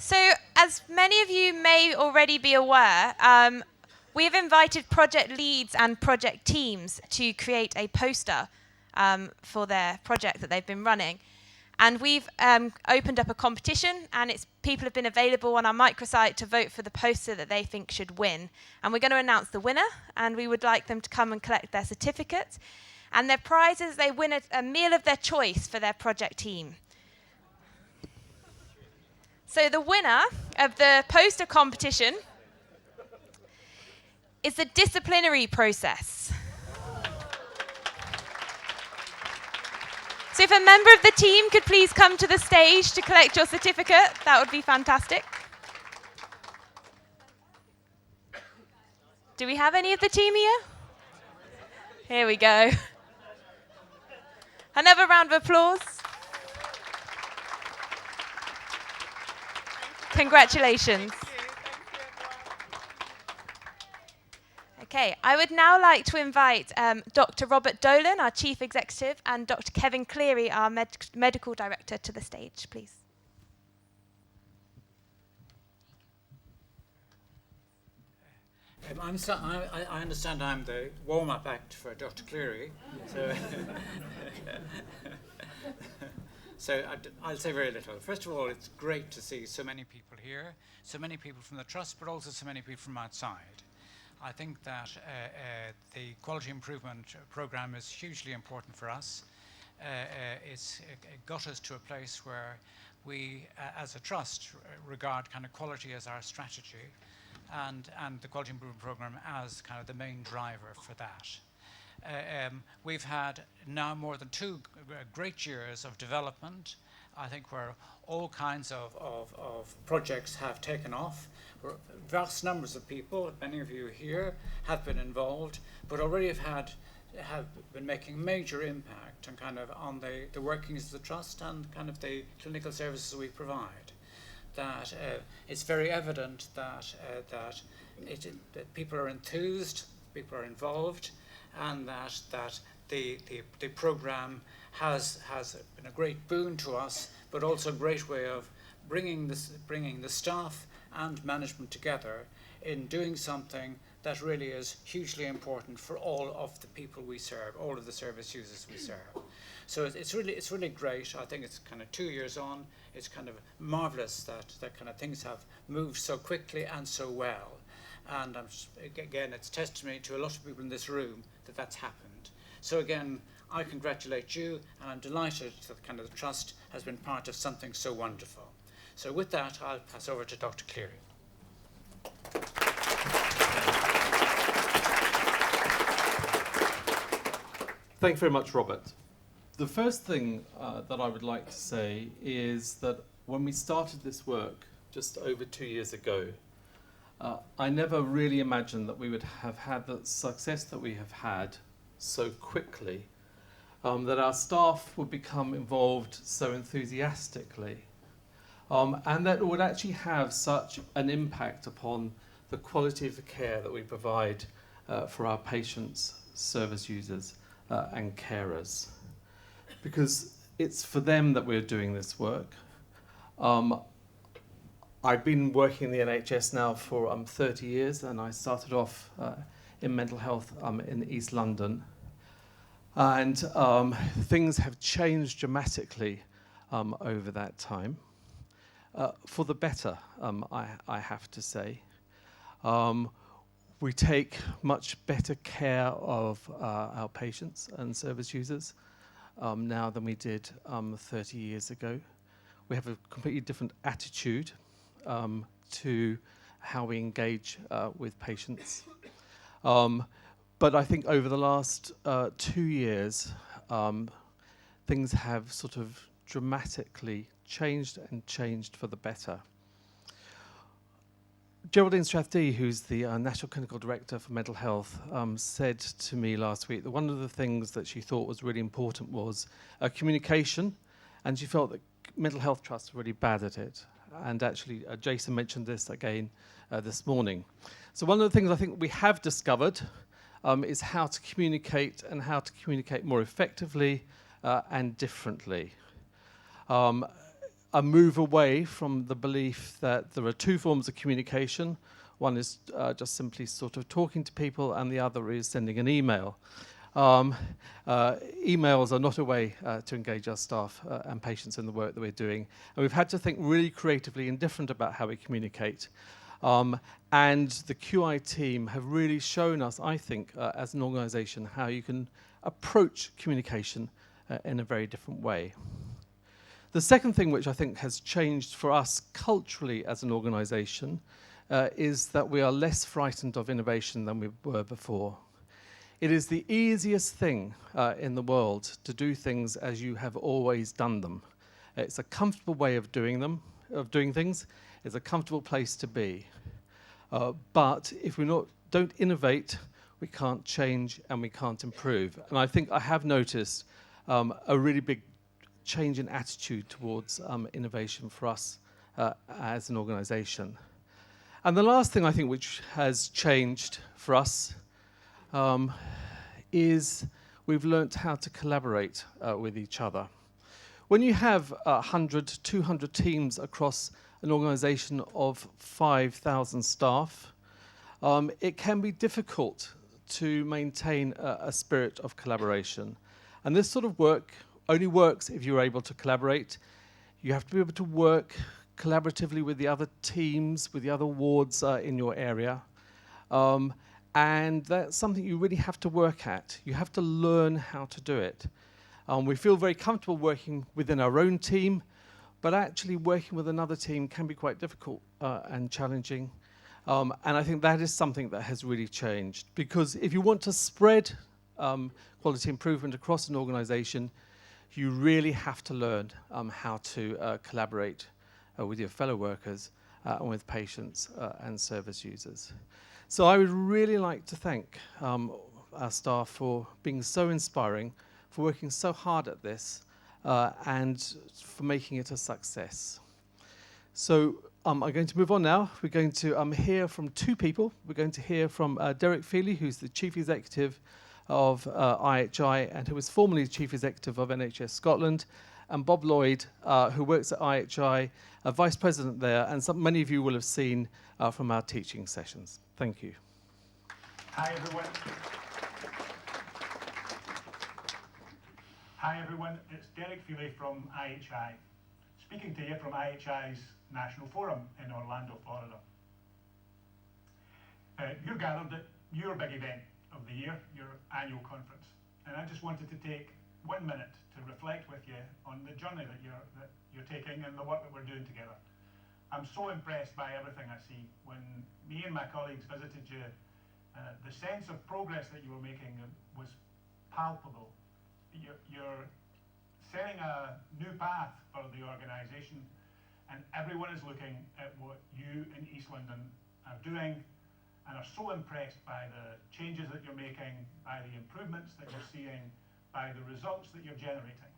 So, as many of you may already be aware, we've invited project leads and project teams to create a poster for their project that they've been running. And we've opened up a competition, and people have been available on our microsite to vote for the poster that they think should win. And we're going to announce the winner, and we would like them to come and collect their certificate. And their prize is they win a meal of their choice for their project team. So the winner of the poster competition is the disciplinary process. So if a member of the team could please come to the stage to collect your certificate, that would be fantastic. Do we have any of the team here? Here we go. Another round of applause. Congratulations. Okay, I would now like to invite Dr. Robert Dolan, our Chief Executive, and Dr. Kevin Cleary, our Medical Director, to the stage, please. I understand I'm the warm-up act for Dr. Cleary, so I'll say very little. First of all, it's great to see so many people here, so many people from the Trust, but also so many people from outside. I think that the quality improvement programme is hugely important for us. It's got us to a place where we, as a Trust, regard kind of quality as our strategy, and the quality improvement programme as kind of the main driver for that. We've had now more than 2 great years of development, I think, where all kinds of projects have taken off. Vast numbers of people, many of you here, have been involved, but already have been making major impact on kind of on the workings of the Trust and kind of the clinical services we provide. That it's very evident that people are enthused, people are involved, and that the programme has been a great boon to us, but also a great way of bringing the staff and management together in doing something that really is hugely important for all of the people we serve, all of the service users we serve. So it's really great. I think it's kind of 2 years on. It's kind of marvellous that kind of things have moved so quickly and so well. And again, it's testimony to a lot of people in this room that that's happened. So again, I congratulate you, and I'm delighted that kind of the Trust has been part of something so wonderful. So with that, I'll pass over to Dr. Cleary. Thank you very much, Robert. The first thing that I would like to say is that when we started this work just over 2 years ago, I never really imagined that we would have had the success that we have had so quickly, that our staff would become involved so enthusiastically, and that it would actually have such an impact upon the quality of the care that we provide for our patients, service users, and carers. Because it's for them that we're doing this work. I've been working in the NHS now for 30 years, and I started off in mental health in East London. And things have changed dramatically over that time, for the better, I have to say. We take much better care of our patients and service users now than we did 30 years ago. We have a completely different attitude to how we engage with patients. But I think over the last 2 years, things have sort of dramatically changed for the better. Geraldine Strathdee, who's the National Clinical Director for Mental Health, said to me last week that one of the things that she thought was really important was communication, and she felt that mental health trusts were really bad at it. And actually, Jason mentioned this again this morning. So one of the things I think we have discovered is how to communicate, and how to communicate more effectively and differently. a move away from the belief that there are two forms of communication. One is just simply sort of talking to people, and the other is sending an email. Emails are not a way to engage our staff and patients in the work that we're doing. And we've had to think really creatively and different about how we communicate. And the QI team have really shown us, I think, as an organisation, how you can approach communication in a very different way. The second thing which I think has changed for us culturally as an organisation is that we are less frightened of innovation than we were before. It is the easiest thing in the world to do things as you have always done them. It's a comfortable way of doing things. It's a comfortable place to be. But if we don't innovate, we can't change and we can't improve. And I think I have noticed a really big change in attitude towards innovation for us as an organisation. And the last thing I think which has changed for us is we've learnt how to collaborate with each other. When you have 100, 200 teams across an organisation of 5,000 staff, it can be difficult to maintain a spirit of collaboration. And this sort of work only works if you're able to collaborate. You have to be able to work collaboratively with the other teams, with the other wards in your area. And that's something you really have to work at. You have to learn how to do it. We feel very comfortable working within our own team, but actually working with another team can be quite difficult and challenging. And I think that is something that has really changed. Because if you want to spread quality improvement across an organisation, you really have to learn how to collaborate with your fellow workers and with patients and service users. So I would really like to thank our staff for being so inspiring, for working so hard at this, and for making it a success. So I'm going to move on now. We're going to hear from two people. We're going to hear from Derek Feely, who's the Chief Executive of IHI and who was formerly Chief Executive of NHS Scotland, and Bob Lloyd, who works at IHI, Vice President there, and many of you will have seen from our teaching sessions. Thank you. Hi everyone. Hi everyone, it's Derek Feely from IHI, speaking to you from IHI's National Forum in Orlando, Florida. You're gathered at your big event of the year, your annual conference, and I just wanted to take 1 minute to reflect with you on the journey that you're taking and the work that we're doing together. I'm so impressed by everything I see. When me and my colleagues visited you, the sense of progress that you were making was palpable. You're setting a new path for the organisation, and everyone is looking at what you in East London are doing and are so impressed by the changes that you're making, by the improvements that you're seeing, by the results that you're generating.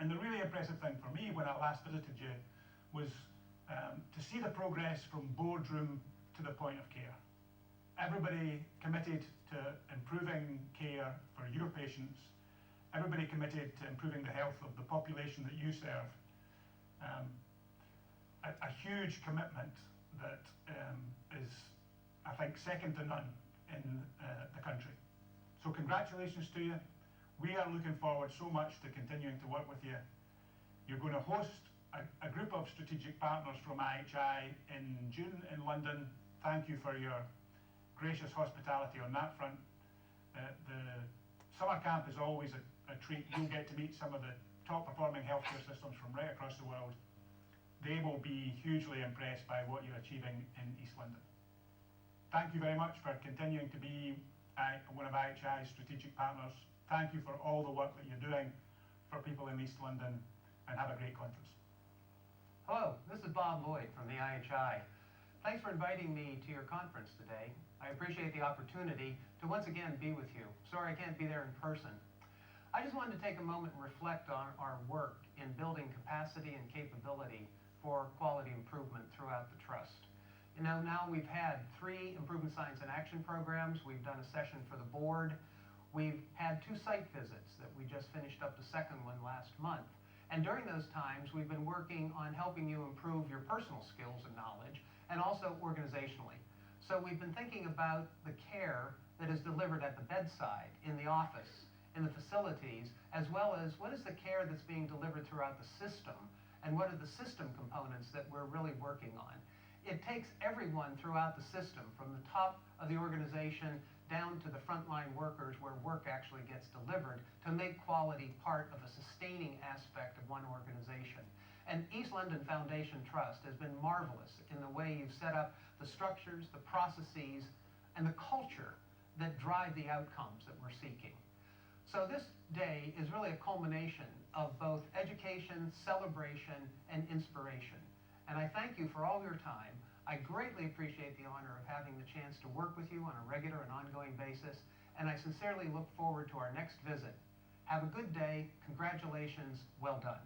And the really impressive thing for me when I last visited you was to see the progress from boardroom to the point of care. Everybody committed to improving care for your patients, everybody committed to improving the health of the population that you serve. A huge commitment that is, I think, second to none in the country. So congratulations to you. We are looking forward so much to continuing to work with you. You're going to host a group of strategic partners from IHI in June in London. Thank you for your gracious hospitality on that front. The summer camp is always a treat. You'll get to meet some of the top performing healthcare systems from right across the world. They will be hugely impressed by what you're achieving in East London. Thank you very much for continuing to be one of IHI's strategic partners. Thank you for all the work that you're doing for people in East London, and have a great conference. Hello, this is Bob Lloyd from the IHI. Thanks for inviting me to your conference today. I appreciate the opportunity to once again be with you. Sorry I can't be there in person. I just wanted to take a moment and reflect on our work in building capacity and capability for quality improvement throughout the Trust. You know, now we've had 3 improvement science and action programs. We've done a session for the board. We've had 2 site visits that we just finished up the second one last month. And during those times, we've been working on helping you improve your personal skills and knowledge, and also organizationally. So we've been thinking about the care that is delivered at the bedside, in the office, in the facilities, as well as what is the care that's being delivered throughout the system, and what are the system components that we're really working on. It takes everyone throughout the system, from the top of the organization down to the frontline workers where work actually gets delivered, to make quality part of a sustaining aspect of one organization. And East London Foundation Trust has been marvelous in the way you've set up the structures, the processes, and the culture that drive the outcomes that we're seeking. So this day is really a culmination of both education, celebration, and inspiration. And I thank you for all your time. I greatly appreciate the honor of having the chance to work with you on a regular and ongoing basis, and I sincerely look forward to our next visit. Have a good day. Congratulations. Well done.